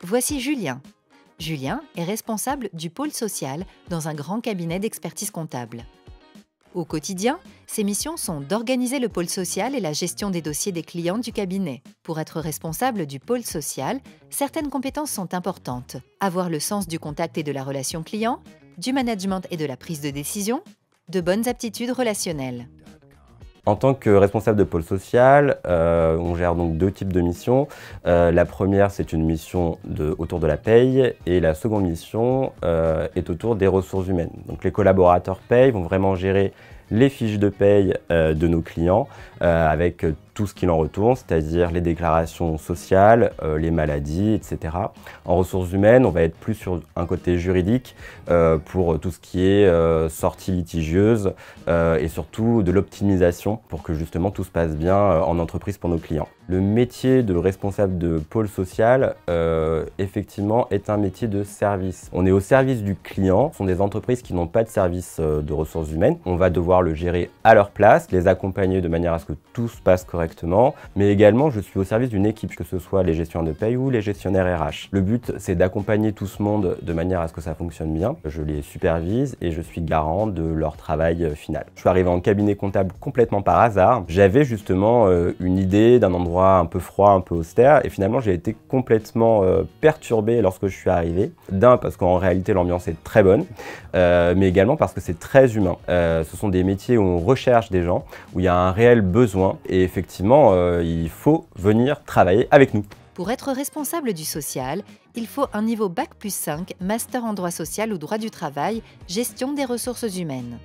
Voici Julien. Julien est responsable du pôle social dans un grand cabinet d'expertise comptable. Au quotidien, ses missions sont d'organiser le pôle social et la gestion des dossiers des clients du cabinet. Pour être responsable du pôle social, certaines compétences sont importantes. Avoir le sens du contact et de la relation client, du management et de la prise de décision, de bonnes aptitudes relationnelles. En tant que responsable de pôle social, on gère donc deux types de missions. La première, c'est une mission autour de la paye et la seconde mission est autour des ressources humaines. Donc les collaborateurs paye vont vraiment gérer les fiches de paye de nos clients avec tout ce qu'il en retourne, c'est-à-dire les déclarations sociales, les maladies, etc. En ressources humaines, on va être plus sur un côté juridique pour tout ce qui est sortie litigieuse et surtout de l'optimisation pour que justement tout se passe bien en entreprise pour nos clients. Le métier de responsable de pôle social, effectivement, est un métier de service. On est au service du client. Ce sont des entreprises qui n'ont pas de service de ressources humaines. On va devoir le gérer à leur place, les accompagner de manière à ce que tout se passe correctement. Mais également, je suis au service d'une équipe, que ce soit les gestionnaires de paye ou les gestionnaires RH. Le but, c'est d'accompagner tout ce monde de manière à ce que ça fonctionne bien. Je les supervise et je suis garant de leur travail final. Je suis arrivé en cabinet comptable complètement par hasard. J'avais justement une idée d'un endroit un peu froid, un peu austère, et finalement j'ai été complètement perturbé lorsque je suis arrivé. D'un, parce qu'en réalité l'ambiance est très bonne, mais également parce que c'est très humain. Ce sont des métiers où on recherche des gens, où il y a un réel besoin, et effectivement il faut venir travailler avec nous. Pour être responsable du social, il faut un niveau Bac+5, master en droit social ou droit du travail, gestion des ressources humaines.